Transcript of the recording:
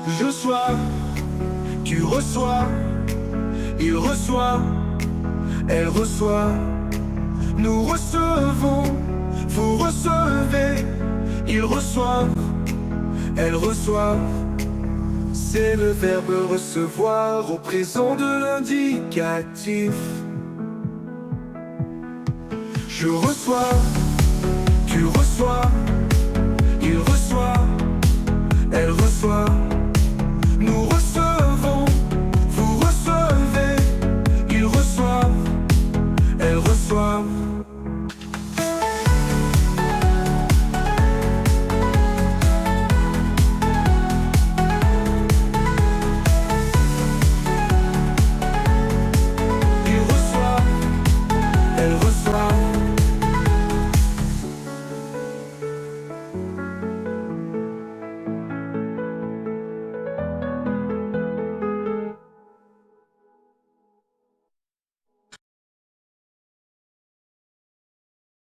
Je sois, tu reçois, il reçoit, elle reçoit. Nous recevons, vous recevez, il reçoit, elle reçoit. C'est le verbe recevoir au présent de l'indicatif. Je reçois.